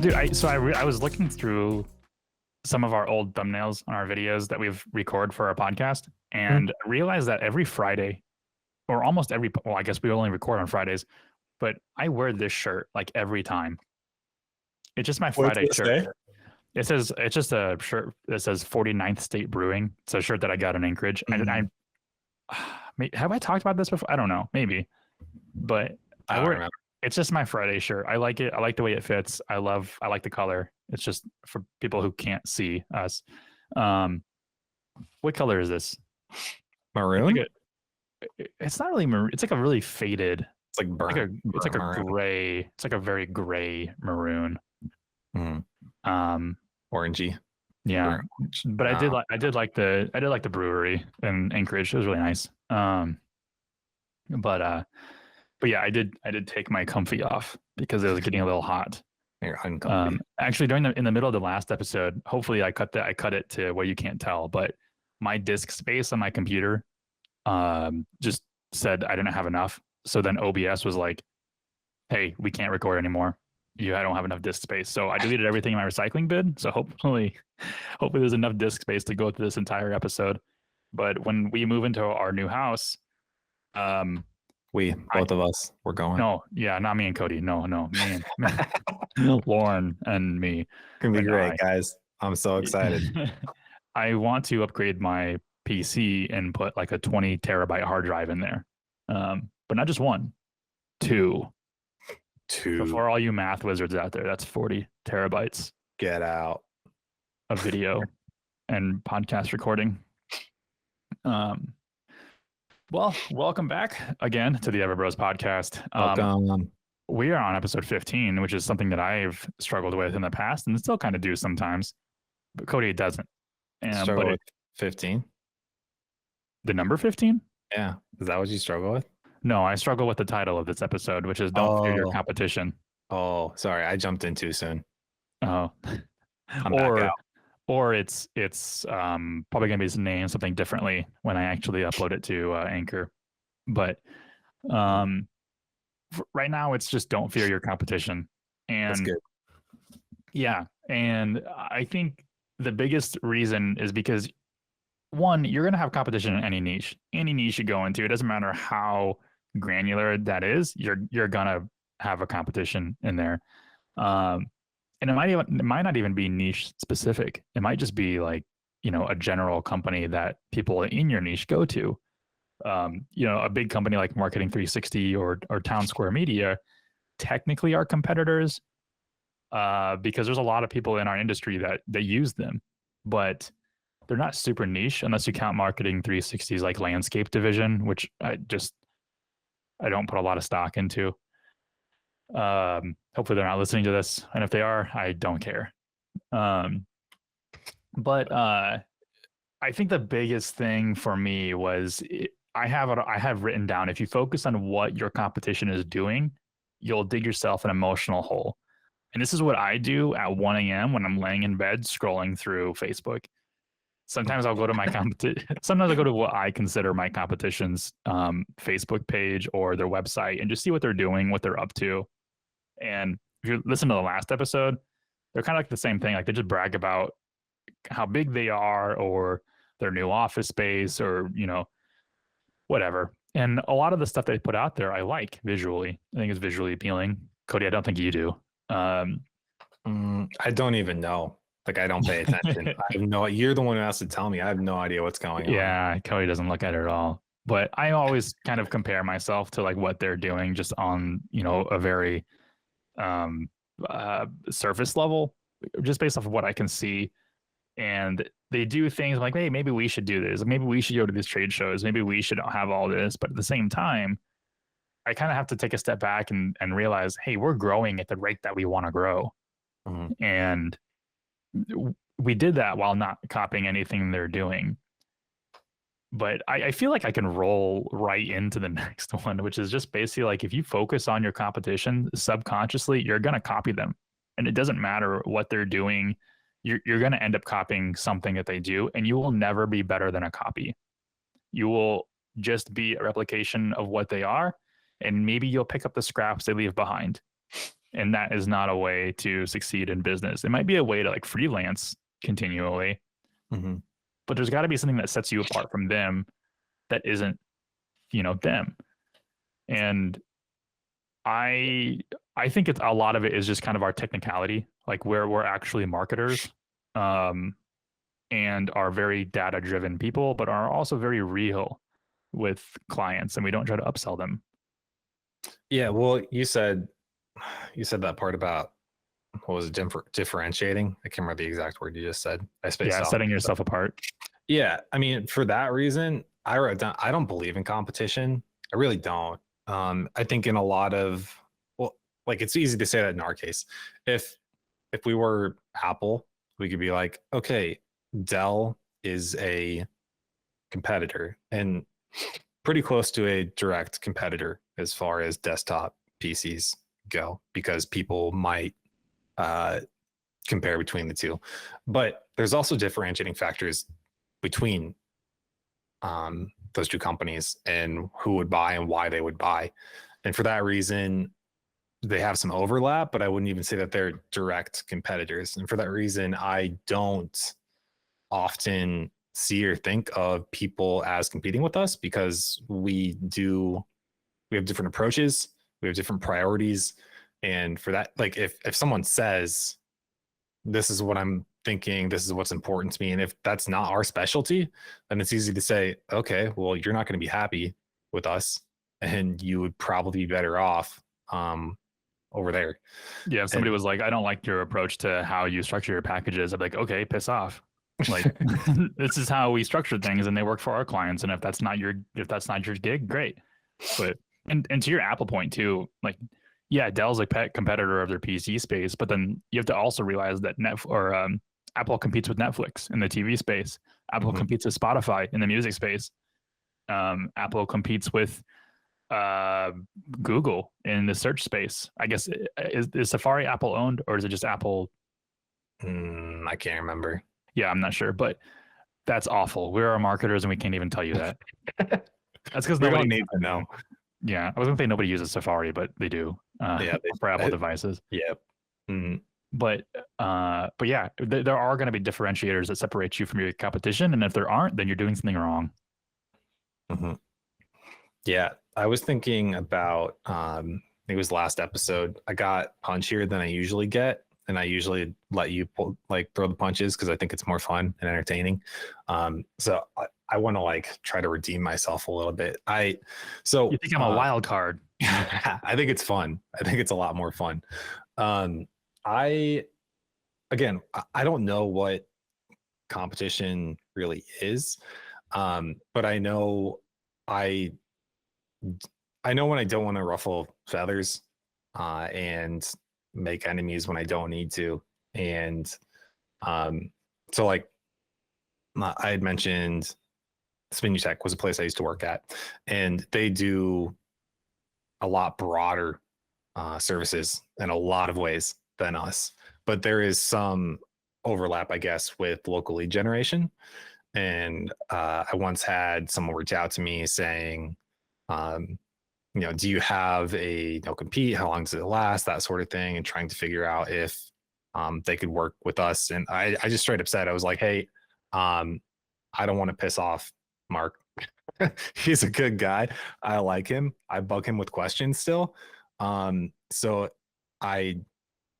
Dude, I was looking through some of our old thumbnails on our videos that we've recorded for our podcast, and I realized that every Friday, or almost every, well, I guess we only record on Fridays, but I wear this shirt like every time. It's just my What's Friday it shirt. say? It's just a shirt that says 49th State Brewing. It's a shirt that I got in Anchorage. Have I talked about this before? I don't know, maybe, but I don't remember. it's just my Friday shirt. I like it. I like the way it fits. I like the color. It's just for people who can't see us. What color is this? Maroon? It's not really maroon. It's like a really faded. It's like burnt. It's like a gray. It's like a very gray maroon. Orangey. Yeah, but I did like the brewery in Anchorage. It was really nice. But yeah, I did take my comfy off because it was getting a little hot. You're uncomfy. Actually, in the middle of the last episode, hopefully I cut it to where you can't tell, but my disk space on my computer just said I didn't have enough. So then OBS was like, "Hey, we can't record anymore. I don't have enough disk space." So I deleted everything in my recycling bin. So hopefully there's enough disk space to go through this entire episode. But when we move into our new house, both of us, we're going. No, yeah, not me and Cody. No, me and Lauren and me. Gonna be great, guys. I'm so excited. I want to upgrade my PC and put like a 20 terabyte hard drive in there. But not just one, two. So for all you math wizards out there, that's 40 terabytes. Get out. Of video and podcast recording. Well, welcome back again to the Everbros podcast. Welcome. We are on episode 15, which is something that I've struggled with in the past and still kind of do sometimes, but Cody doesn't. Struggle with 15? The number 15? Yeah. Is that what you struggle with? No, I struggle with the title of this episode, which is Don't Fear Your Competition. Oh, sorry. I jumped in too soon. Oh. Or it's probably going to be named something differently when I actually upload it to Anchor. But right now, it's just Don't Fear Your Competition. And that's good. Yeah. And I think the biggest reason is because, one, you're going to have competition in any niche you go into. It doesn't matter how granular that is. You're going to have a competition in there. And it might not even be niche specific. It might just be like, a general company that people in your niche go to. A big company like Marketing 360 or Town Square Media technically are competitors because there's a lot of people in our industry that use them, but they're not super niche unless you count Marketing 360's like landscape division, which I don't put a lot of stock into. Hopefully they're not listening to this, and if they are, I don't care. But I think the biggest thing for me was I have written down, if you focus on what your competition is doing, you'll dig yourself an emotional hole. And this is what I do at 1 a.m. when I'm laying in bed scrolling through Facebook. Sometimes I'll go to sometimes I'll go to what I consider my competition's Facebook page or their website and just see what they're doing, what they're up to. And if you listen to the last episode, they're kind of like the same thing. Like they just brag about how big they are or their new office space or, whatever. And a lot of the stuff they put out there, I like visually. I think it's visually appealing. Cody, I don't think you do. I don't even know. Like, I don't pay attention. You're the one who has to tell me. I have no idea what's going on. Yeah, Cody doesn't look at it at all. But I always kind of compare myself to like what they're doing just on, a very surface level, just based off of what I can see. And they do things like, hey, maybe we should do this. Maybe we should go to these trade shows. Maybe we should have all this. But at the same time, I kind of have to take a step back and realize, hey, we're growing at the rate that we want to grow. Mm-hmm. And we did that while not copying anything they're doing. But I feel like I can roll right into the next one, which is just basically like, if you focus on your competition subconsciously, you're going to copy them. And it doesn't matter what they're doing. You're going to end up copying something that they do, and you will never be better than a copy. You will just be a replication of what they are, and maybe you'll pick up the scraps they leave behind. And that is not a way to succeed in business. It might be a way to like freelance continually, Mm-hmm. but there's got to be something that sets you apart from them that isn't, them. And I I think it's a lot of it is just kind of our technicality, like where we're actually marketers, um, and are very data driven people, but are also very real with clients, and we don't try to upsell them. Yeah, well, you said that part about what was it, differentiating? I can't remember the exact word you just said. I spaced Yeah, out. setting yourself apart. Yeah, I mean, for that reason, I wrote down, I don't believe in competition. I really don't. I think in a lot of, well, like it's easy to say that in our case. If we were Apple, we could be like, okay, Dell is a competitor and pretty close to a direct competitor as far as desktop PCs go, because people might uh, compare between the two. But there's also differentiating factors between those two companies and who would buy and why they would buy. And for that reason, they have some overlap, but I wouldn't even say that they're direct competitors. And for that reason, I don't often see or think of people as competing with us, because we have different approaches, we have different priorities. And for that, like if someone says, this is what I'm thinking, this is what's important to me, and if that's not our specialty, then it's easy to say, okay, well, you're not going to be happy with us, and you would probably be better off over there. Yeah, if somebody And was like, I don't like your approach to how you structure your packages, I'd be like, okay, piss off. Like this is how we structure things and they work for our clients. And if that's not your gig, great. But and to your Apple point too, like yeah, Dell's a pet competitor of their PC space, but then you have to also realize that Apple competes with Netflix in the TV space. Apple Mhm. competes with Spotify in the music space. Apple competes with uh, Google in the search space. I guess is Safari Apple owned or is it just Apple? I can't remember. Yeah, I'm not sure, but that's awful. We're our marketers and we can't even tell you that. That's because We don't nobody. need to know. Yeah, I was gonna say nobody uses Safari, but they do Yeah, for Apple devices. yeah. Mhm. But yeah, there are going to be differentiators that separate you from your competition, and if there aren't, then you're doing something wrong. Mhm. Yeah, I was thinking about I think it was last episode. I got punchier than I usually get, and I usually let you throw the punches because I think it's more fun and entertaining. So I want to like try to redeem myself a little bit. You think I'm a wild card? I think it's fun. I think it's a lot more fun. Um, I I don't know what competition really is, but I I know when I don't want to ruffle feathers and make enemies when I don't need to. And um, so, like I had mentioned, Spinutech was a place I used to work at, and they do a lot broader services in a lot of ways than us. But there is some overlap, I guess, with local lead generation. And I once had someone reach out to me saying, um, do you have a no compete? How long does it last? That sort of thing, and trying to figure out if they could work with us. And I just straight up said, I was like, hey, I don't want to piss off Mark. He's a good guy. I like him. I bug him with questions still. So I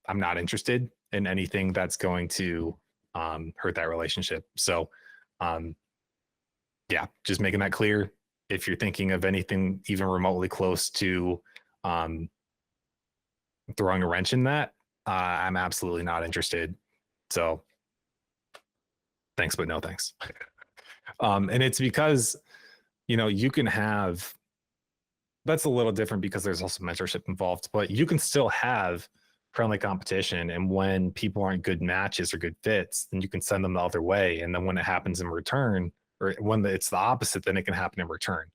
I'm not interested in anything that's going to hurt that relationship. So um, yeah, just making that clear. If you're thinking of anything even remotely close to um, throwing a wrench in that, I'm absolutely not interested. So thanks, but no thanks. And it's because, you can have, that's a little different because there's also mentorship involved, but you can still have friendly competition. And when people aren't good matches or good fits, then you can send them the other way. And then when it happens in return, or when it's the opposite, then it can happen in return.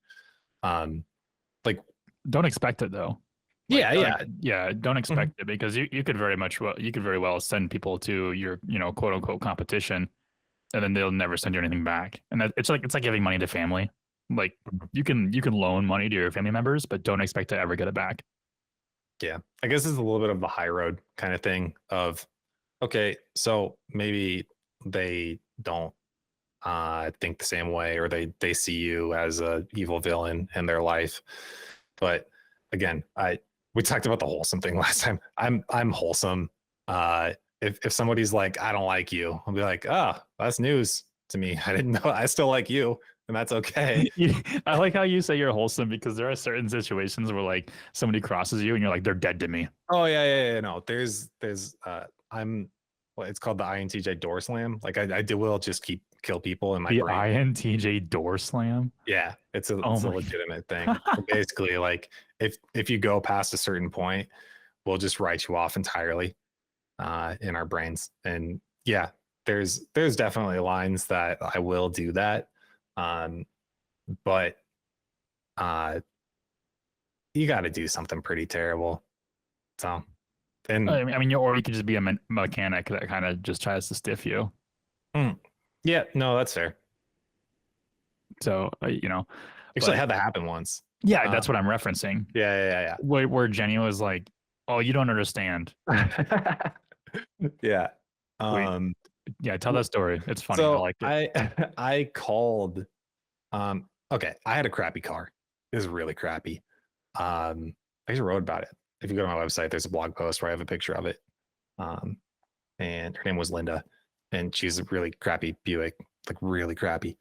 Like, Don't expect it though. yeah, yeah. Yeah, don't Mhm. expect it because you could very well send people to your quote unquote competition, and then they'll never send you anything back. And it's like giving money to family. Like you can loan money to your family members, but don't expect to ever get it back. Yeah, I guess it's a little bit of the high road kind of thing of, okay, so maybe they don't think the same way, or they see you as a evil villain in their life. But again, we talked about the wholesome thing last time. I'm wholesome. If somebody's like, I don't like you, I'll be like, ah, that's news to me. I didn't know. I still like you, and that's okay. I like how you say you're wholesome, because there are certain situations where like somebody crosses you and you're like, they're dead to me. Oh yeah. No, there's I'm well, it's called the INTJ door slam. Like I will just keep kill people in my The brain. INTJ door slam. Yeah, Oh it's a my legitimate thing. Basically, like if you go past a certain point, we'll just write you off entirely in our brains. And yeah, there's definitely lines that I will do that. Um, but uh, you got to do something pretty terrible. So, and I mean, or you could just be a mechanic that kind of just tries to stiff you. yeah, no, that's fair. So, you know, Actually, I but had that happen once. yeah, that's what I'm referencing. Yeah. Where Jenny was like, "Oh, you don't understand." Yeah. Wait, Um, yeah, tell that story. It's funny. I so like it. I called okay, I had a crappy car. It was really crappy. I just wrote about it. If you go to my website, there's a blog post where I have a picture of it. Um, and her name was Linda, and she's a really crappy Buick, like really crappy.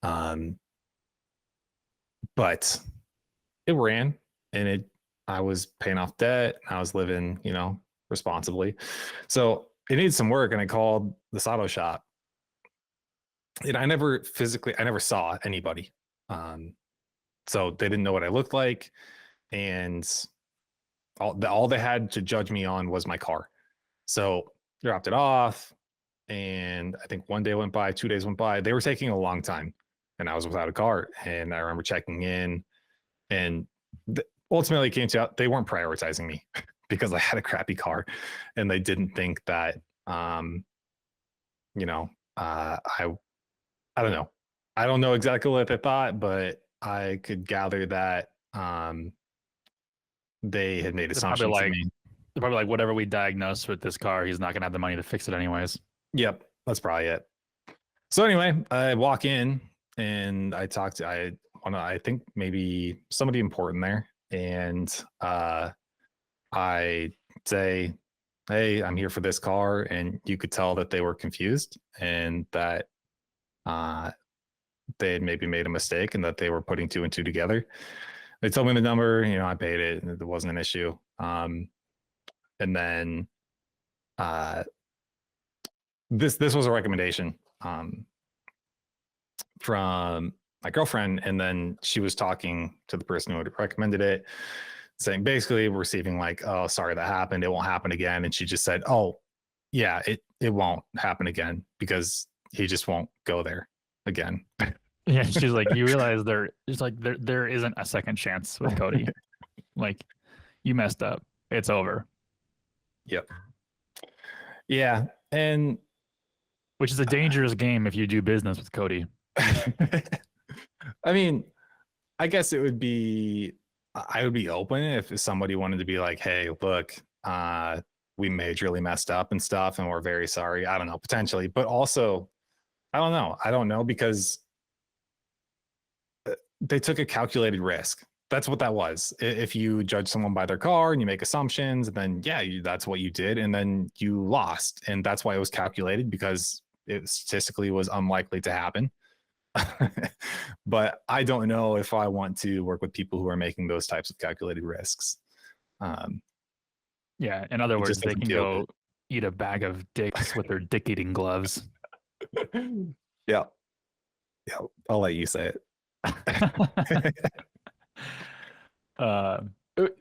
Um, but it ran, and I was paying off debt. I was living, responsibly. So it needed some work, and I called this auto shop. And I never saw anybody. So they didn't know what I looked like, and all they had to judge me on was my car. So dropped it off, and I think one day went by, 2 days went by. They were taking a long time, and I was without a car. And I remember checking in, and ultimately it came to out they weren't prioritizing me because I had a crappy car, and they didn't think that, I don't know. I don't know exactly what they thought, but I could gather that they had made They're probably assumptions to like, me. whatever we diagnose with this car, he's not gonna have the money to fix it anyways. Yep, that's probably it. So anyway, I walk in and I think maybe somebody important there, and I say, "Hey, I'm here for this car," and you could tell that they were confused, and that they had maybe made a mistake, and that they were putting two and two together. They told me the number, I paid it, and it wasn't an issue. And then this was a recommendation from my girlfriend, and then she was talking to the person who had recommended it, saying basically receiving like, "Oh, sorry that happened. It won't happen again." And she just said, "Oh, yeah, it won't happen again because he just won't go there again." Yeah, she's like, you realize there isn't a second chance with Cody. Like, you messed up. It's over. Yep. Yeah, and Which is a dangerous game if you do business with Cody. I mean, I guess I would be open if somebody wanted to be like, "Hey, look, we majorly messed up and stuff, and we're very sorry." I don't know, potentially, but also, I don't know because they took a calculated risk. That's what that was. If you judge someone by their car and you make assumptions, then yeah, that's what you did, and then you lost, and that's why it was calculated, because it statistically was unlikely to happen. But I don't know if I want to work with people who are making those types of calculated risks. Yeah, in other words, they can go good. eat a bag of dicks with their dick eating gloves. Yeah. I'll let you say it.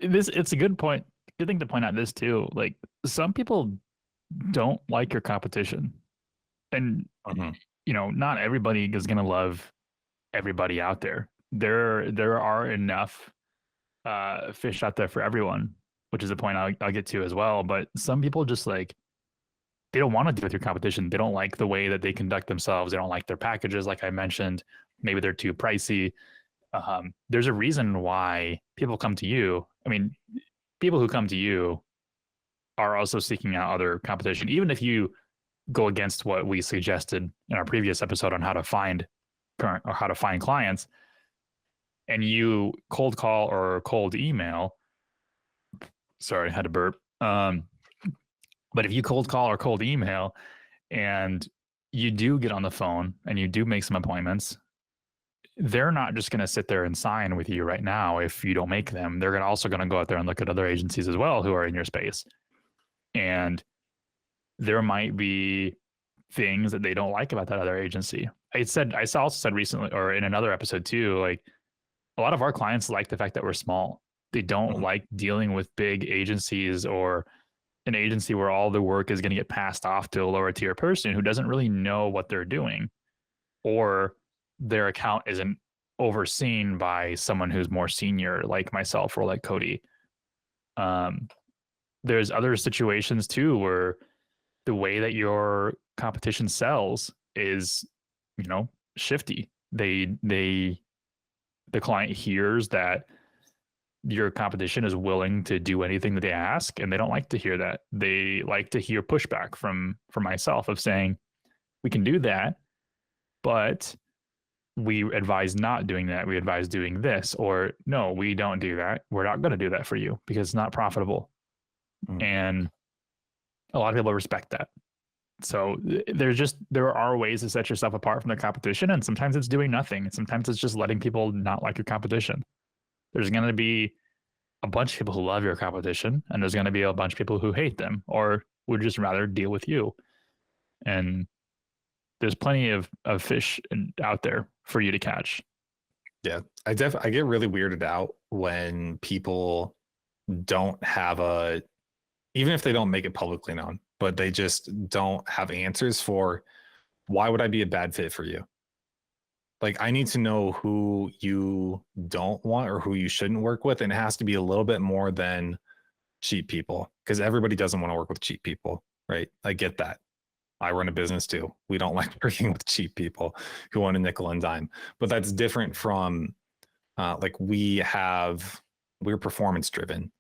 It's a good point. Good thing to point out this too. Like, some people don't like your competition, and not everybody is gonna love everybody out there. There are enough fish out there for everyone, which is a point I'll get to as well. But some people just like, they don't want to deal with your competition. They don't like the way that they conduct themselves. They don't like their packages, like I mentioned. Maybe they're too pricey. There's a reason why people come to you. I mean, people who come to you are also seeking out other competition, even if you go against what we suggested in our previous episode on how to find current or how to find clients, and you cold call or cold email. Sorry, I had to burp. But if you cold call or cold email and you do get on the phone and you do make some appointments, they're not just going to sit there and sign with you right now if you don't make them. They're also going to go out there and look at other agencies as well who are in your space. And there might be things that they don't like about that other agency. I also said recently, or in another episode too, like a lot of our clients like the fact that we're small. They don't like dealing with big agencies or an agency where all the work is going to get passed off to a lower tier person who doesn't really know what they're doing, or their account isn't overseen by someone who's more senior, like myself or like Cody. There's other situations too where the way that your competition sells is, shifty. The client hears that your competition is willing to do anything that they ask, and they don't like to hear that. They like to hear pushback from myself of saying, we can do that, but we advise not doing that. We advise doing this, or no, we don't do that. We're not going to do that for you because it's not profitable. And a lot of people respect that. So there are ways to set yourself apart from the competition, and sometimes it's doing nothing. And sometimes it's just letting people not like your competition. There's going to be a bunch of people who love your competition, and there's going to be a bunch of people who hate them or would just rather deal with you. And there's plenty of fish out there for you to catch. Yeah, I get really weirded out when people don't have even if they don't make it publicly known, but they just don't have answers for why would I be a bad fit for you? Like, I need to know who you don't want or who you shouldn't work with. And it has to be a little bit more than cheap people, because everybody doesn't want to work with cheap people, right? I get that. I run a business too. We don't like working with cheap people who want a nickel and dime, but that's different from like we're performance driven.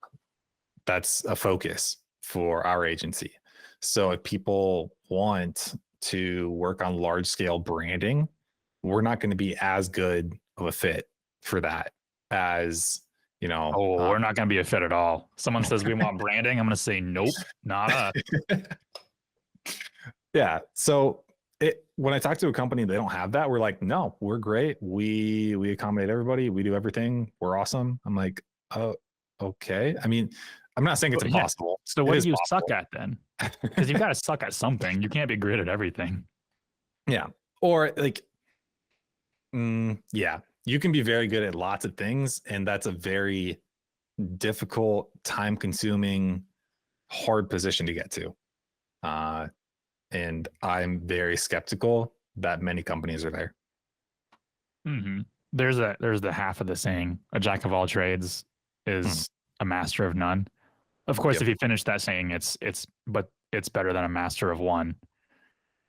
That's a focus for our agency. So if people want to work on large scale branding, we're not going to be as good of a fit for that as, we're not going to be a fit at all. Someone says we want branding, I'm going to say nope, not us. Yeah. So when I talk to a company, they don't have that. We're like, no, we're great. We accommodate everybody. We do everything. We're awesome. I'm like, oh, okay. I mean, I'm not saying it's impossible. Yeah. So what do you suck at then? Because you've got to suck at something. You can't be great at everything. Yeah. Or like, yeah, you can be very good at lots of things, and that's a very difficult, time-consuming, hard position to get to. And I'm very skeptical that many companies are there. Mm-hmm. There's the half of the saying: a jack of all trades is a master of none. Of course, if you finish that saying, it's better than a master of one.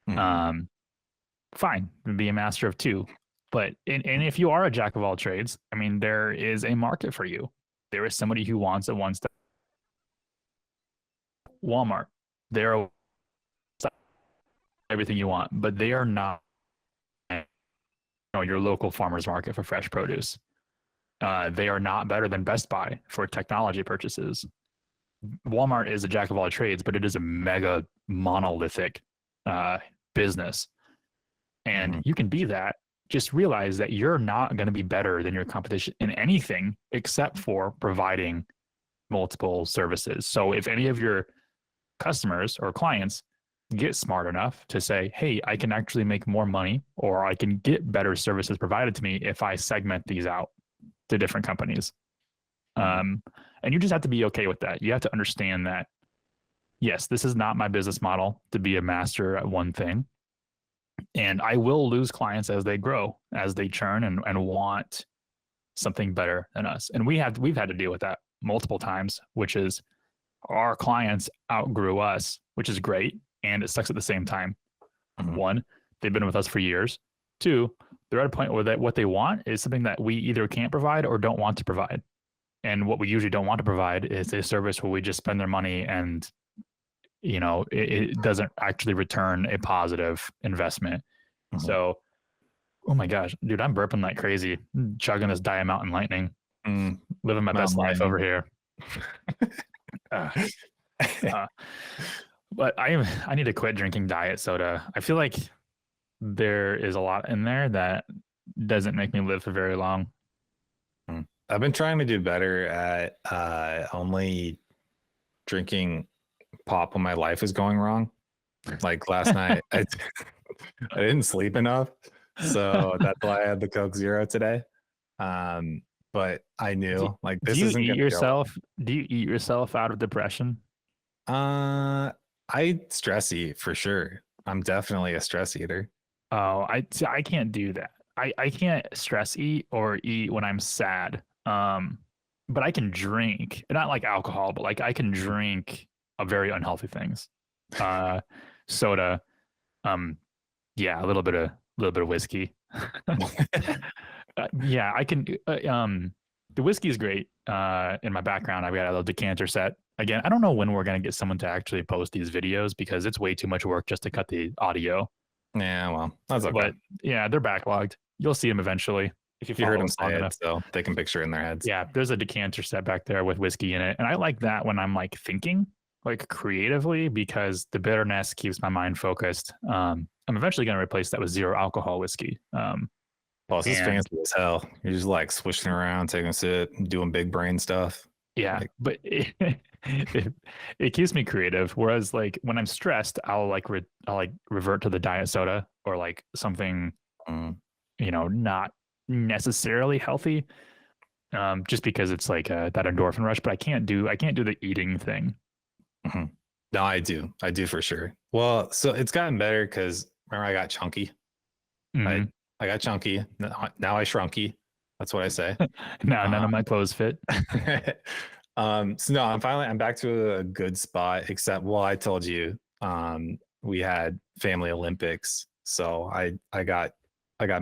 Fine, be a master of two. But and if you are a jack of all trades, I mean, there is a market for you. There is somebody who wants it once. Walmart, they're everything you want, but they are not your local farmer's market for fresh produce. They are not better than Best Buy for technology purchases. Walmart is a jack of all trades, but it is a mega monolithic business. And you can be that. Just realize that you're not going to be better than your competition in anything except for providing multiple services. So if any of your customers or clients get smart enough to say, hey, I can actually make more money, or I can get better services provided to me if I segment these out to different companies. And you just have to be okay with that. You have to understand that, yes, this is not my business model to be a master at one thing. And I will lose clients as they grow, as they churn and want something better than us. And we've had to deal with that multiple times, which is our clients outgrew us, which is great. And it sucks at the same time. One, they've been with us for years. Two, they're at a point where what they want is something that we either can't provide or don't want to provide. And what we usually don't want to provide is a service where we just spend their money and, it doesn't actually return a positive investment. So, oh my gosh, dude, I'm burping like crazy, chugging this Diet Mountain Lightning, living my best life over here. Uh, uh, but I need to quit drinking diet soda. I feel like there is a lot in there that doesn't make me live for very long. I've been trying to do better at only drinking pop when my life is going wrong. Like last night, I didn't sleep enough, so that's why I had the Coke Zero today. But I knew like this isn't do you eat gonna yourself? Do you eat yourself out of depression? I stress eat for sure. I'm definitely a stress eater. Oh, I can't do that. I can't stress eat or eat when I'm sad. But I can drink, not like alcohol, but like I can drink very unhealthy things. Soda, yeah, a little bit of whiskey. Yeah, I can. The whiskey is great. In my background, I've got a little decanter set. Again, I don't know when we're gonna get someone to actually post these videos because it's way too much work just to cut the audio. Yeah, well, that's okay. But yeah, they're backlogged. You'll see them eventually if You heard them long say it, enough. so they can picture it in their heads. Yeah, there's a decanter set back there with whiskey in it, and I like that when I'm like thinking like creatively because the bitterness keeps my mind focused. I'm eventually going to replace that with zero alcohol whiskey. Well, this is fancy as hell. You're just like swishing around, taking a sip, doing big brain stuff. Yeah, like, but it keeps me creative. Whereas like when I'm stressed, I'll revert to the diet soda or like something, not necessarily healthy, just because it's like that endorphin rush. But I can't do the eating thing. No, I do for sure. Well, so it's gotten better because remember I got chunky. I got chunky. Now I shrunky. That's what I say. No, none of my clothes fit. So no, I'm back to a good spot, except, well, I told you, we had family Olympics. So I got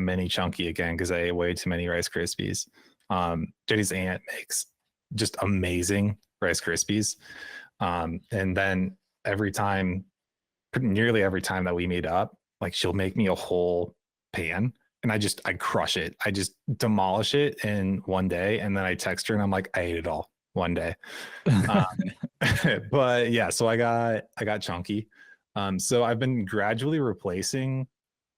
mini chunky again because I ate way too many Rice Krispies. JD's aunt makes just amazing Rice Krispies. And then nearly every time that we meet up, like she'll make me a whole pan and I crush it. I just demolish it in one day. And then I text her and I'm like, I ate it all one day. But yeah, so I got chunky. So I've been gradually replacing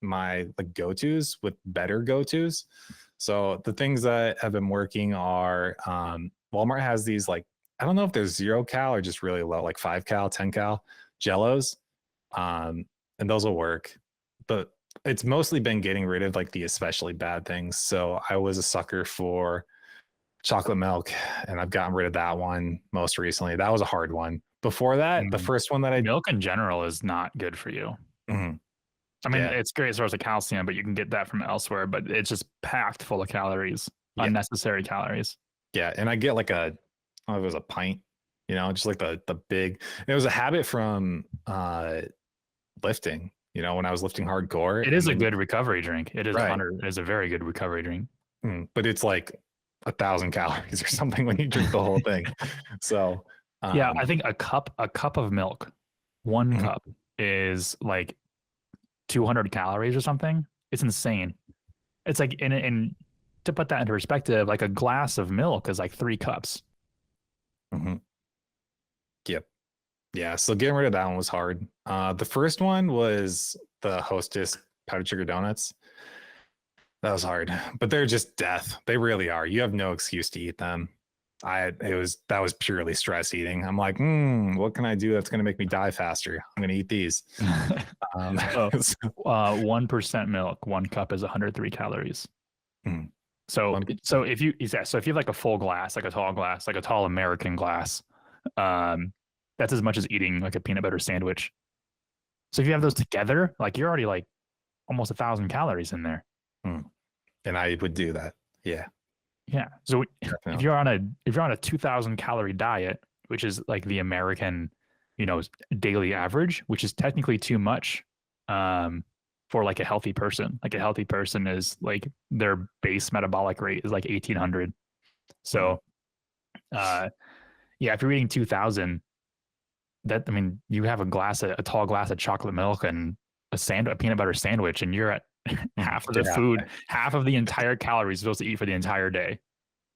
my like go-tos with better go-tos. So the things that have been working are Walmart has these like, I don't know if they're 0 cal or just really low, like 5 cal, 10 cal Jellos. And those will work. But it's mostly been getting rid of like the especially bad things. So I was a sucker for chocolate milk and I've gotten rid of that one most recently. That was a hard one. Before that, the first one that milk in general is not good for you. I mean, it's great as far as the calcium, but you can get that from elsewhere, but it's just packed full of calories, unnecessary calories. Yeah. And I get like I don't know if it was a pint, just like the big, it was a habit from lifting, when I was lifting hardcore. It is a good recovery drink. It is right. It is a very good recovery drink. But it's like 1,000 calories or something when you drink the whole thing. So yeah, I think a cup of milk, one cup is like 200 calories or something. It's insane. It's like, and to put that into perspective, like a glass of milk is like 3 cups. Yep. Yeah. So getting rid of that one was hard. The first one was the Hostess powdered sugar donuts. That was hard, but they're just death. They really are. You have no excuse to eat them. That was purely stress eating. I'm like, what can I do that's going to make me die faster? I'm going to eat these. 1% milk, 1 cup is 103 calories. So if you have like a full glass, like a tall glass, like a tall American glass, that's as much as eating like a peanut butter sandwich. So if you have those together, like you're already like almost 1,000 calories in there. And I would do that. Yeah. Yeah. So if you're on a 2,000 calorie diet, which is like the American, daily average, which is technically too much, for like a healthy person. Like a healthy person is like their base metabolic rate is like 1,800. So Yeah, if you're eating 2,000, that I mean, you have a tall glass of chocolate milk and a peanut butter sandwich, and you're at half of the Yeah. food, half of the entire calories you're supposed to eat for the entire day.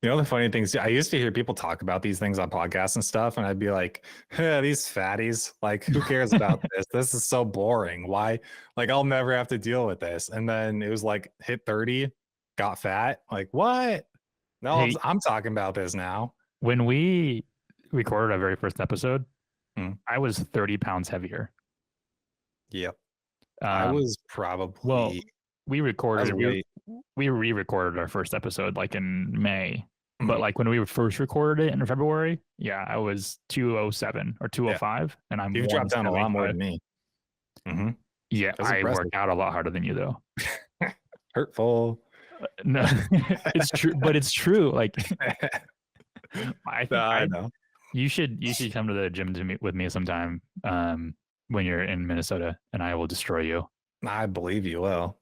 You know, the funny things, I used to hear people talk about these things on podcasts and stuff, and I'd be like, these fatties, like, who cares about this? This is so boring. Why? Like, I'll never have to deal with this. And then it was like, hit 30, got fat. Like, what? No, Hey, I'm talking about this now. when we recorded our very first episode, Hmm. I was 30 pounds heavier. Yep. I Um, was well, probably, we I was recorded way, we re-recorded our first episode like in May, but Mhm. like when we first recorded it in February, yeah, I was 207 or Yeah. 205, and I'm You've dropped down a lot more 175. than me. Hmm. Yeah, That's I impressive. work out a lot harder than you though. Hurtful. No, it's true, but it's true. Like I think I know. you should come to the gym to meet with me sometime when you're in Minnesota, and I will destroy you. I believe you will.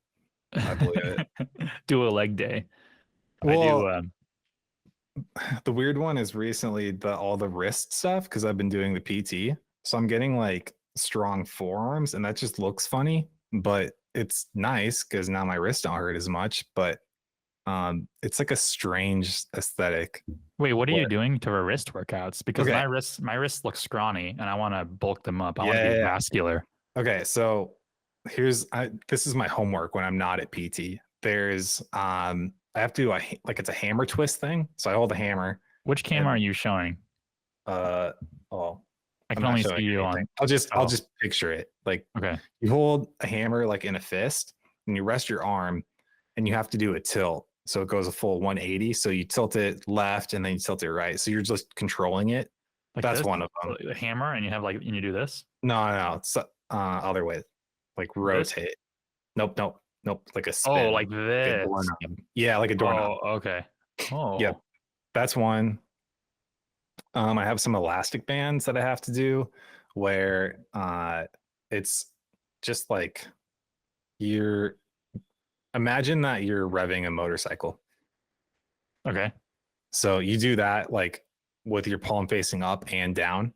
I believe it. Do a leg day. I do. Well, the weird one is recently all the wrist stuff because I've been doing the PT. So I'm getting like strong forearms and that just looks funny, but it's nice because now my wrists don't hurt as much. But it's like a strange aesthetic. Wait, what are you Where, doing to wrist workouts? Because okay. my wrists look scrawny, and I want to bulk them up. I want to Yeah, be yeah, yeah. vascular. Okay. So this is my homework when I'm not at PT. There's I have to do like it's a hammer twist thing. So I hold a hammer Which camera are and you showing? uh oh I I'm can not only see showing you anything. on. I'll Oh, just picture it. Like okay. you hold a hammer like in a fist and you rest your arm and you have to do a tilt. So it goes a full 180. So you tilt it left and then you tilt it right. So you're just controlling it. Like That's this, one of them. like a hammer, and you have like, and you do this, No. It's other way. Like this. rotate. Nope. Like a Oh, spin. like Like a this. doorknob. Yeah, like a doorknob. Oh, okay. Yep. Oh, That's one. I have some elastic bands that I have to do where it's just like you're imagine that you're revving a motorcycle. okay. So you do that like with your palm facing up and down.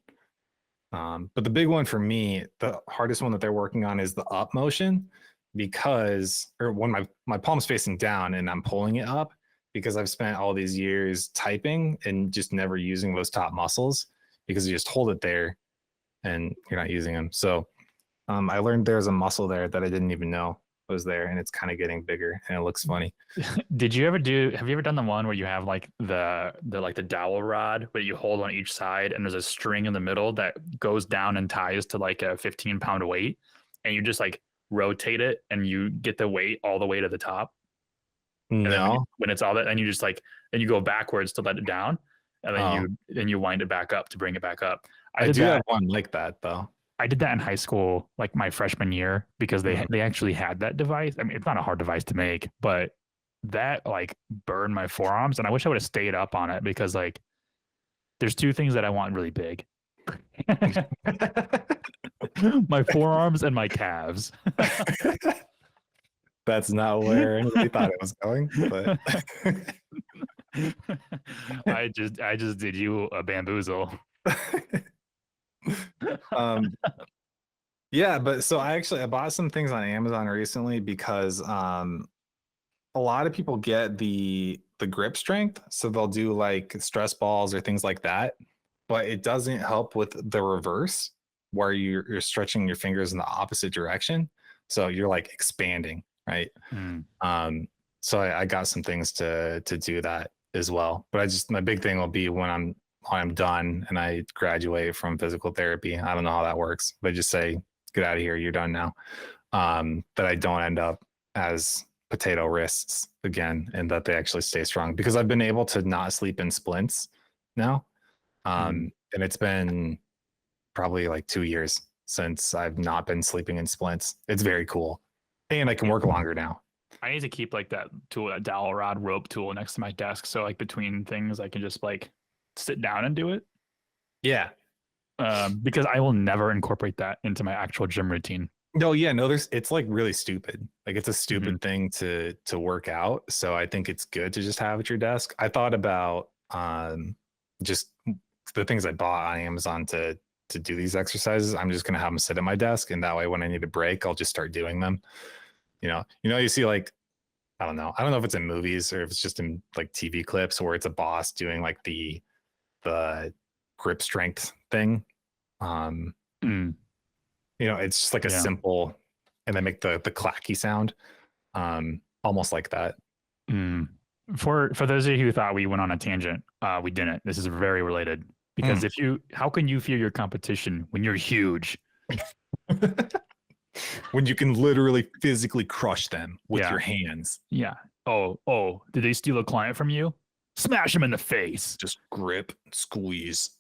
But the big one for me, the hardest one that they're working on is the up motion because, or when my palm's facing down and I'm pulling it up because I've spent all these years typing and just never using those top muscles because you just hold it there and you're not using them. So I learned there's a muscle there that I didn't even know was there and it's kind of getting bigger and it looks funny. Have you ever done the one where you have like the dowel rod where you hold on each side and there's a string in the middle that goes down and ties to like a 15-pound weight, and you just like rotate it and you get the weight all the way to the top, and then No, when it's all that, and you just like, and you go backwards to let it down, and then oh, you wind it back up to bring it back up. I I did do that have one like that though. I did that in high school, like my freshman year, because Mhm. they actually had that device. I mean, it's not a hard device to make, but that like burned my forearms, and I wish I would have stayed up on it because like there's two things that I want really big: my forearms and my calves. That's not where anybody thought it was going, but I just did you a bamboozle. um, yeah, but so I bought some things on Amazon recently because a lot of people get the grip strength, so they'll do like stress balls or things like that, but it doesn't help with the reverse where you're stretching your fingers in the opposite direction, so you're like expanding, right? Mm. So I got some things to do that as well. But my big thing will be when I'm done and I graduate from physical therapy. I don't know how that works, but just say, get out of here, you're done now. That I don't end up as potato wrists again and that they actually stay strong because I've been able to not sleep in splints now. And it's been probably like 2 years since I've not been sleeping in splints. It's very cool. And I can work longer now. I need to keep like that tool, a dowel rod rope tool next to my desk. So like between things, I can just like sit down and do it. Yeah. Because I will never incorporate that into my actual gym routine. No, yeah, no, it's like really stupid. Like it's a stupid thing to work out. So I think it's good to just have at your desk. I thought about just the things I bought on Amazon to do these exercises. I'm just gonna have them sit at my desk, and that way, when I need a break, I'll just start doing them. You see like I don't know if it's in movies or if it's just in like TV clips where it's a boss doing like the grip strength thing. Um, Mm, it's just like a yeah. simple, and they make the clacky sound, almost like that. Mm. For those of you who thought we went on a tangent, we didn't. This is very related because how can you fear your competition when you're huge? When you can literally physically crush them with Yeah. your hands. Yeah. Oh, did they steal a client from you? Smash them in the face. Just grip, squeeze.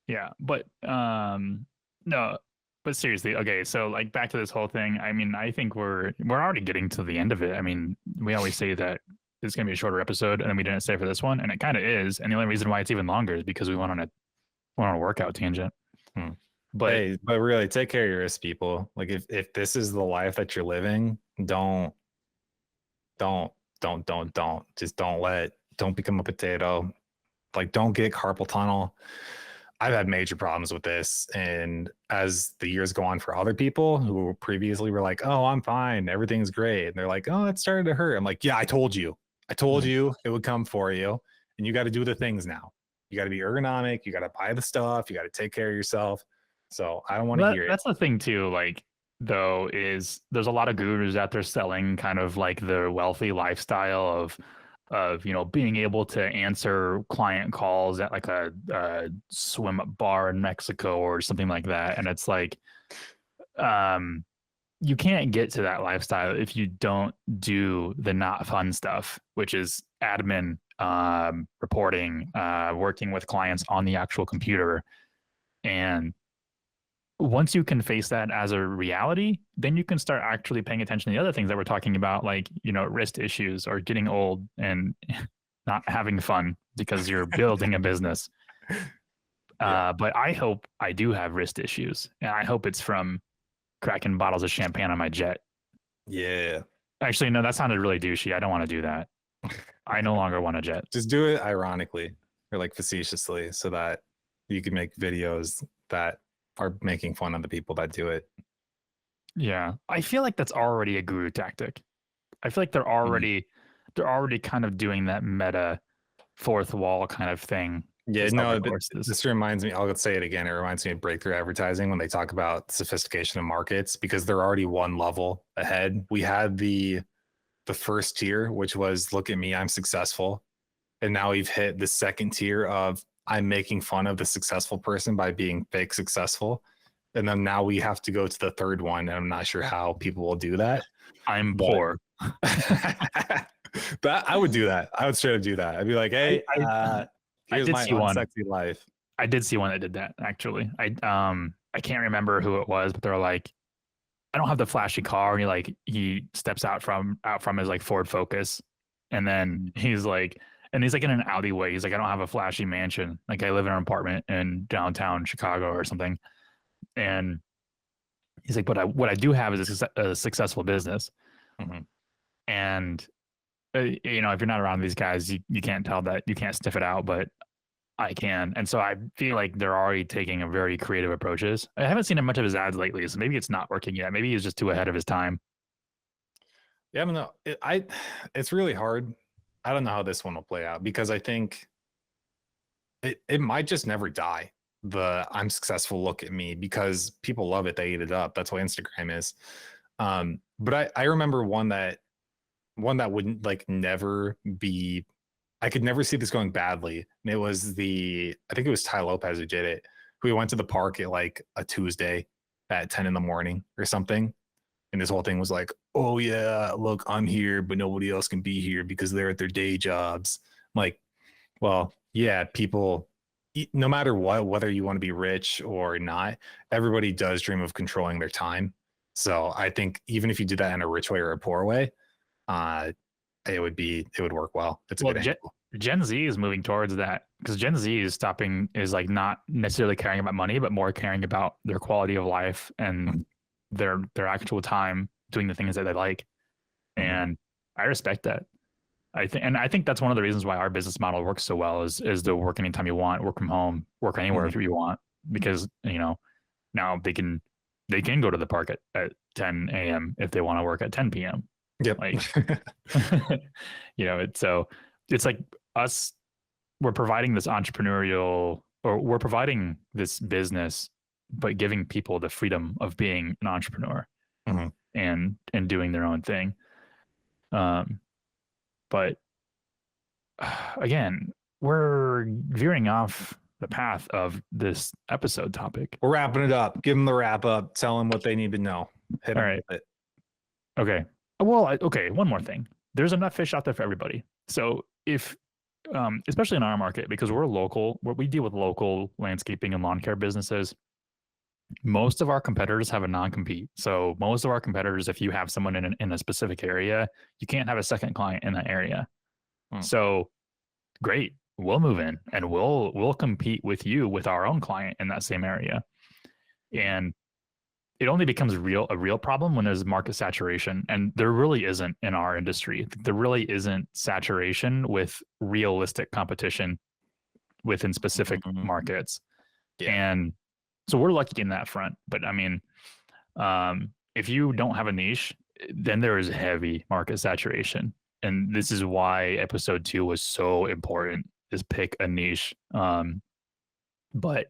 Yeah, but no, but seriously, okay, so like back to this whole thing. I mean, I think we're already getting to the end of it. I mean, we always say that it's gonna be a shorter episode, and then we didn't say for this one, and it kind of is. And the only reason why it's even longer is because we went on a workout tangent. Hmm. But Hey, but really take care of your wrist, people. Like if this is the life that you're living, don't just don't become a potato. Like don't get carpal tunnel. I've had major problems with this, and as the years go on for other people who previously were like, oh, I'm fine, everything's great, and they're like, oh, it started to hurt. I'm like, yeah, I told you it would come for you, and you got to do the things now. You got to be ergonomic, you got to buy the stuff, you got to take care of yourself. So I don't want to hear it. that's the thing too. Like though, is there's a lot of gurus out there selling kind of like the wealthy lifestyle of being able to answer client calls at like a swim bar in Mexico or something like that, and it's like you can't get to that lifestyle if you don't do the not fun stuff, which is admin, reporting, working with clients on the actual computer. And once you can face that as a reality, then you can start actually paying attention to the other things that we're talking about, like, wrist issues or getting old and not having fun because you're building a business. Yeah. But I hope I do have wrist issues, and I hope it's from cracking bottles of champagne on my jet. Yeah. Actually, no, that sounded really douchey. I don't want to do that. I no longer want a jet. Just do it ironically or like facetiously so that you can make videos that are making fun of the people that do it. Yeah. I feel like that's already a guru tactic. I feel like they're already kind of doing that meta fourth wall kind of thing. Yeah, no, this reminds me, I'll say it again. It reminds me of breakthrough advertising when they talk about sophistication of markets, because they're already one level ahead. We had the first tier, which was look at me, I'm successful. And now we've hit the second tier of I'm making fun of the successful person by being fake successful. And then now we have to go to the third one. And I'm not sure how people will do that. I'm poor. That I would do that. I would straight up do that. I'd be like, hey, here's my unsexy life. I did see one that did that, actually. I can't remember who it was, but they're like, I don't have the flashy car. And he steps out from his like Ford Focus. And then he's like in an alleyway. He's like, I don't have a flashy mansion. Like I live in an apartment in downtown Chicago or something. And he's like, but what I do have is a successful business. Mm-hmm. And if you're not around these guys, you can't tell that, you can't sniff it out, but I can. And so I feel like they're already taking a very creative approaches. I haven't seen much of his ads lately, so maybe it's not working yet. Maybe he's just too ahead of his time. Yeah, I don't know. It's really hard. I don't know how this one will play out, because I think it might just never die. The I'm successful, look at me, because people love it. They eat it up. That's what Instagram is. But I remember one that wouldn't like never be, I could never see this going badly. And it was I think it was Ty Lopez who did it. We went to the park at like a Tuesday at 10 in the morning or something. And this whole thing was like, oh yeah, look, I'm here, but nobody else can be here because they're at their day jobs. I'm like, well, yeah, people, no matter what, whether you want to be rich or not, everybody does dream of controlling their time. So I think even if you do that in a rich way or a poor way, it would work well. It's a good angle. Gen Z is moving towards that, because Gen Z is like not necessarily caring about money, but more caring about their quality of life and their actual time doing the things that they like. And I respect that. I think that's one of the reasons why our business model works so well is the work anytime you want, work from home, work anywhere if you want, because now they can go to the park at 10 a.m. if they want to work at 10 p.m. Yep. Like, it's like us, we're providing this entrepreneurial, or we're providing this business, but giving people the freedom of being an entrepreneur Mhm. and doing their own thing. But again, we're veering off the path of this episode topic. We're wrapping it up. Give them the wrap up. Tell them what they need to know. Hit All them right. with it. Okay. Well, okay. One more thing. There's enough fish out there for everybody. So if, especially in our market, because we're local, we deal with local landscaping and lawn care businesses. Most of our competitors have a non-compete. So most of our competitors, if you have someone in a specific area, you can't have a second client in that area. So great, we'll move in and we'll compete with you with our own client in that same area. And it only becomes a real problem when there's market saturation, and there really isn't in our industry. There really isn't saturation with realistic competition within specific markets. Yeah. And so we're lucky in that front. But I mean, if you don't have a niche, then there is heavy market saturation. And this is why episode 2 was so important, is pick a niche. But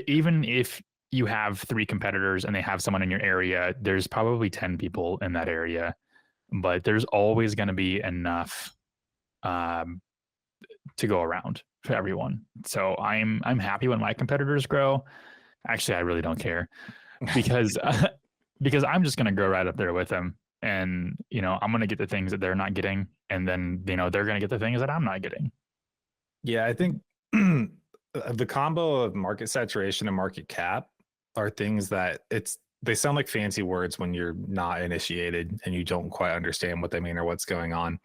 even if you have 3 competitors and they have someone in your area, there's probably 10 people in that area, but there's always going to be enough to go around for everyone. So I'm happy when my competitors grow. Actually, I really don't care, because because I'm just going to go right up there with them, and I'm going to get the things that they're not getting, and then they're going to get the things that I'm not getting. Yeah, I think the combo of market saturation and market cap are things that they sound like fancy words when you're not initiated and you don't quite understand what they mean or what's going on.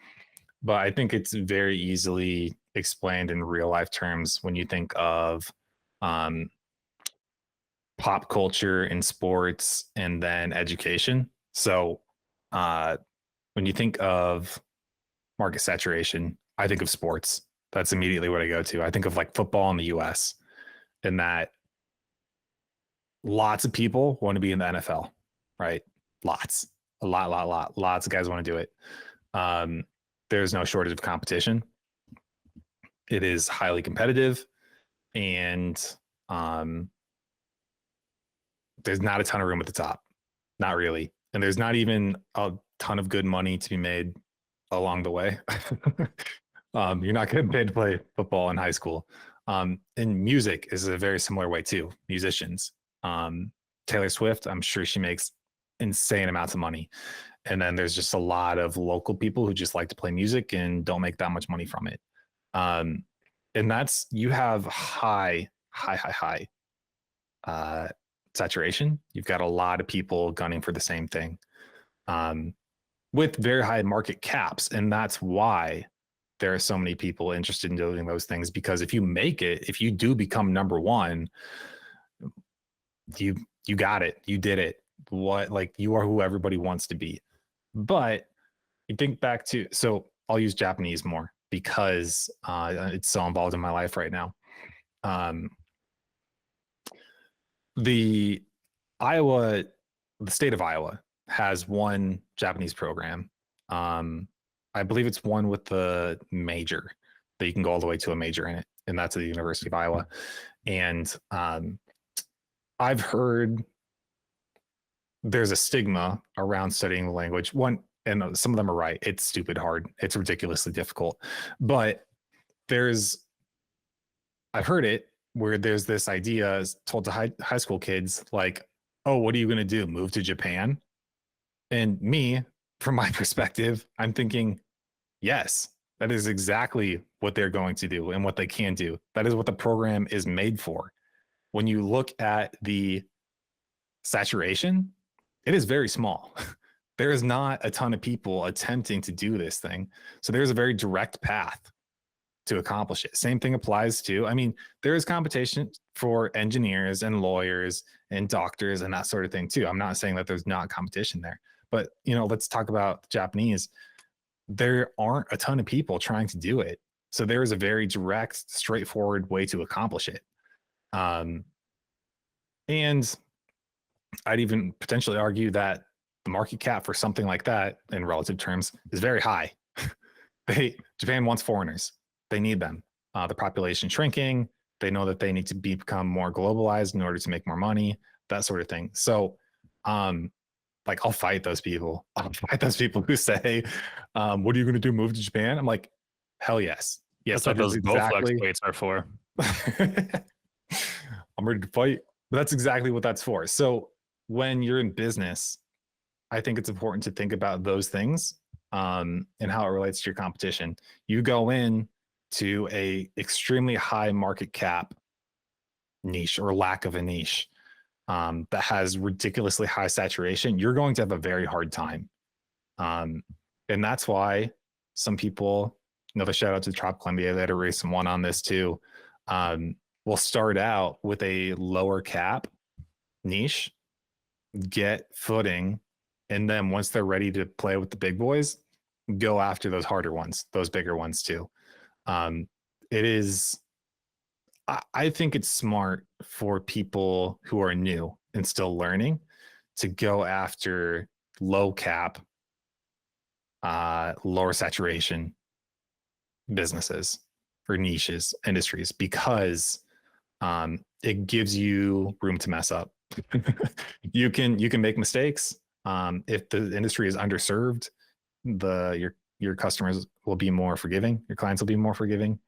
But I think it's very easily explained in real life terms when you think of pop culture and sports and then education. So when you think of market saturation, I think of sports. That's immediately what I go to. I think of like football in the US, and that lots of people want to be in the NFL, right? Lots of guys want to do it. There's no shortage of competition. It is highly competitive, and there's not a ton of room at the top, not really. And there's not even a ton of good money to be made along the way. You're not getting paid to play football in high school. And music is a very similar way too. Musicians, Taylor Swift, I'm sure she makes insane amounts of money. And then there's just a lot of local people who just like to play music and don't make that much money from it. And you have high saturation. You've got a lot of people gunning for the same thing, with very high market caps. And that's why there are so many people interested in doing those things, because if you do become number one, you got it, you did it. You are who everybody wants to be. But you think back to, so I'll use Japanese more because it's so involved in my life right now. The state of Iowa has one Japanese program. I believe it's one with the major that you can go all the way to a major in it, and that's at the University of Iowa. And I've heard there's a stigma around studying the language. And some of them are right. It's stupid hard. It's ridiculously difficult. But I've heard it where there's this idea told to high school kids, like, oh, what are you going to do? Move to Japan? And me, from my perspective, I'm thinking, yes, that is exactly what they're going to do and what they can do. That is what the program is made for. When you look at the saturation, it is very small. There is not a ton of people attempting to do this thing. So there's a very direct path to accomplish it. Same thing applies to, there is competition for engineers and lawyers and doctors and that sort of thing too. I'm not saying that there's not competition there, but let's talk about the Japanese. there aren't a ton of people trying to do it. So there is a very direct, straightforward way to accomplish it. And I'd even potentially argue that the market cap for something like that in relative terms is very high. Japan wants foreigners. They need them. The population shrinking. They know that they need to become more globalized in order to make more money, that sort of thing. So, like, I'll fight those people. I'll fight those people who say, what are you going to do? Move to Japan? I'm like, hell yes. Yes, That's what that is those Bowflex exactly. plates are for. I'm ready to fight. But that's exactly what that's for. So when you're in business, I think it's important to think about those things and how it relates to your competition. You go in to a extremely high market cap niche or lack of a niche that has ridiculously high saturation, you're going to have a very hard time. And that's why some people, another shout out to Trop Columbia, they had a recent one on this too, will start out with a lower cap niche, get footing, and then once they're ready to play with the big boys, go after those harder ones, those bigger ones too. It is, I think it's smart for people who are new and still learning to go after low cap, lower saturation businesses or niches, industries, because it gives you room to mess up. You can make mistakes. If the industry is underserved, your customers will be more forgiving. Your clients will be more forgiving,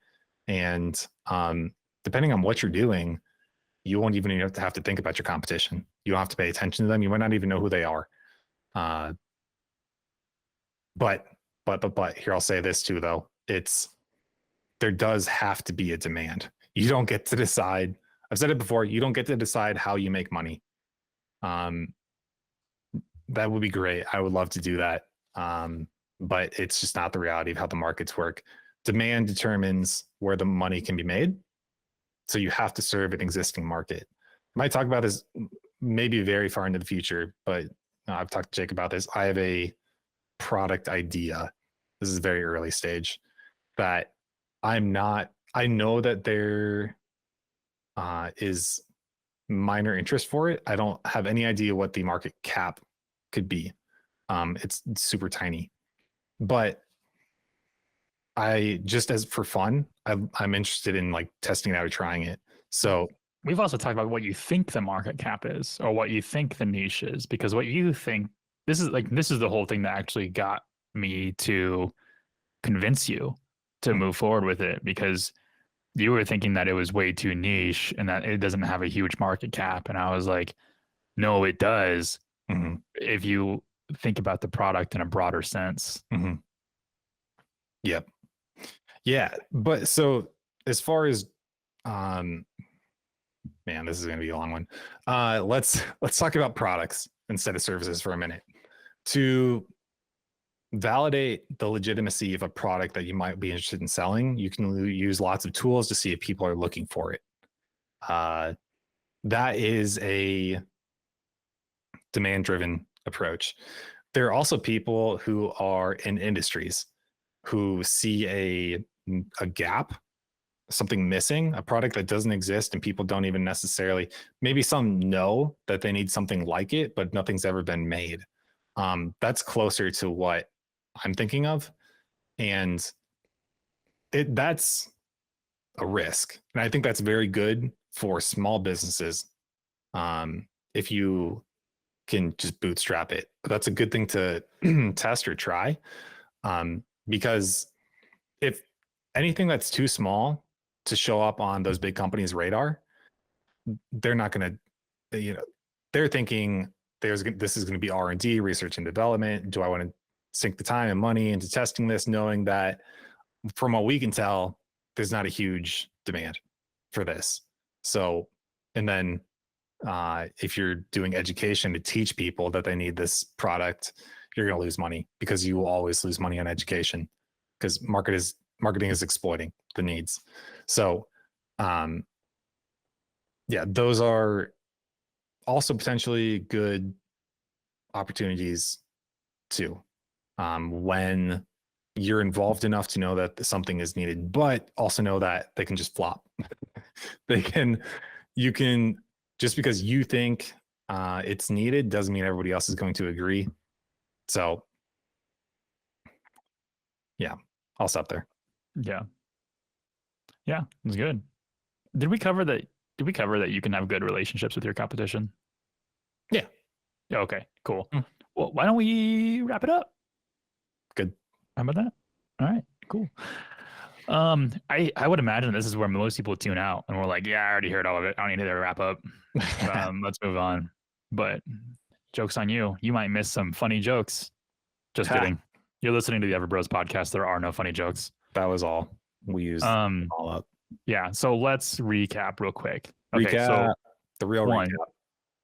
and depending on what you're doing, you won't even have to think about your competition. You don't have to pay attention to them. You might not even know who they are. But here, I'll say this too, though. There does have to be a demand. You don't get to decide. I've said it before. You don't get to decide how you make money. That would be great. I would love to do that. But it's just not the reality of how the markets work. Demand determines where the money can be made. So you have to serve an existing market. I might talk about this maybe very far into the future, but I've talked to Jake about this. I have a product idea. This is very early stage that I know that there is minor interest for it. I don't have any idea what the market cap could be. It's super tiny, but I just, as for fun, I'm interested in like testing it out or trying it. So we've also talked about what you think the market cap is or what you think the niche is, because what you think, this is the whole thing that actually got me to convince you to move forward with it, because you were thinking that it was way too niche and that it doesn't have a huge market cap. And I was like, no, it does. Mm-hmm. If you think about the product in a broader sense. Mm-hmm. Yep. Yeah. But so as far as, man, this is going to be a long one. Let's talk about products instead of services for a minute. To validate the legitimacy of a product that you might be interested in selling, you can use lots of tools to see if people are looking for it. That is a demand-driven approach. There are also people who are in industries who see a gap, something missing, a product that doesn't exist, and people don't even necessarily, maybe some know that they need something like it, but nothing's ever been made. That's closer to what I'm thinking of. And that's a risk. And I think that's very good for small businesses. If you can just bootstrap it, that's a good thing to test or try. Because if anything that's too small to show up on those big companies' radar, they're not going to, they're thinking this is going to be R&D, research and development. Do I want to sink the time and money into testing this, knowing that from what we can tell, there's not a huge demand for this? So, and then if you're doing education to teach people that they need this product, you're going to lose money, because you will always lose money on education, because marketing is exploiting the needs. So, yeah, those are also potentially good opportunities too. When you're involved enough to know that something is needed, but also know that they can just flop. You can, just because you think it's needed doesn't mean everybody else is going to agree. So yeah, I'll stop there. Yeah. Yeah, it's good. Did we cover that you can have good relationships with your competition? Yeah. Yeah, okay, cool. Well, why don't we wrap it up? Good. How about that? All right, cool. I would imagine this is where most people tune out and we're like, yeah, I already heard all of it. I don't need to wrap up. Let's move on. But joke's on you. You might miss some funny jokes. Just kidding. You're listening to the Everbros podcast. There are no funny jokes. That was all. We used all up. Yeah. So let's recap real quick. Okay. So the real one, recap.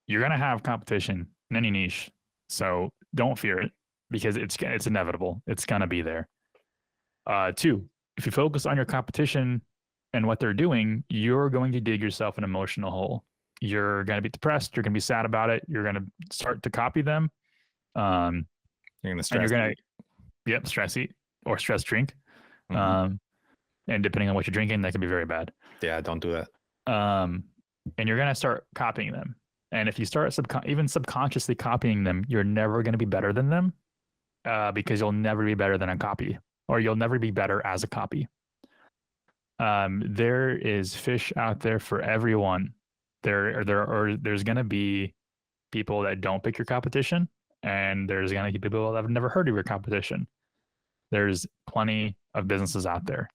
You're gonna have competition in any niche, so don't fear it because it's inevitable. It's gonna be there. 2, if you focus on your competition and what they're doing, you're going to dig yourself an emotional hole. You're gonna be depressed. You're gonna be sad about it. You're gonna start to copy them. You're gonna stress. And you're gonna, stress eat or stress drink. And depending on what you're drinking, that can be very bad. Yeah, don't do that. And you're gonna start copying them. And if you start even subconsciously copying them, you're never going to be better than them because you'll never be better than a copy, or you'll never be better as a copy. There is fish out there for everyone. There's going to be people that don't pick your competition, and there's going to be people that have never heard of your competition. There's plenty of businesses out there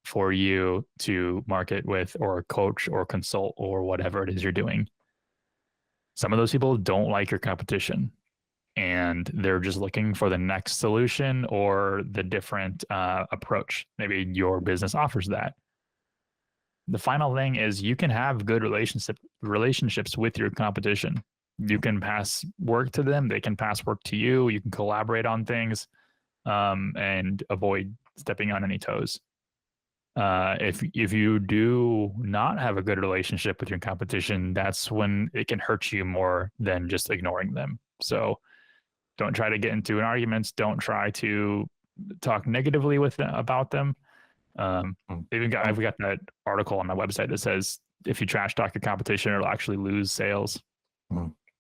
for you to market with or coach or consult or whatever it is you're doing. Some of those people don't like your competition and they're just looking for the next solution or the different approach. Maybe your business offers that. The final thing is you can have good relationships with your competition. You can pass work to them. They can pass work to you. You can collaborate on things and avoid stepping on any toes. If you do not have a good relationship with your competition, that's when it can hurt you more than just ignoring them. So don't try to get into an argument. Don't try to talk negatively about them. I've got that article on my website that says if you trash talk your competition, it'll actually lose sales.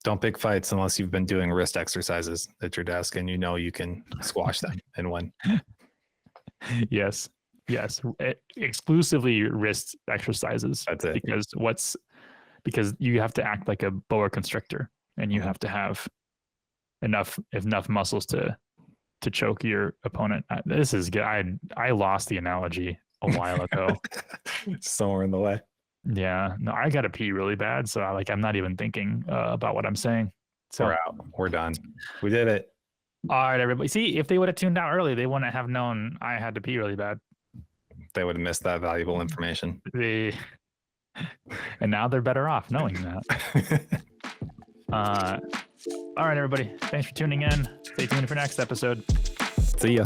Don't pick fights unless you've been doing wrist exercises at your desk and you know you can squash them and win. Yes, exclusively wrist exercises. That's it. Because you have to act like a boa constrictor, and you have to have enough muscles to choke your opponent. This is good. I lost the analogy a while ago. Somewhere in the way. Yeah, no, I gotta pee really bad, so I'm not even thinking about what I'm saying. So we're out. We're done. We did it. All right, everybody. See, if they would have tuned out early, they wouldn't have known I had to pee really bad. They would have missed that valuable information. And now they're better off knowing that. All right, everybody. Thanks for tuning in. Stay tuned for next episode. See ya.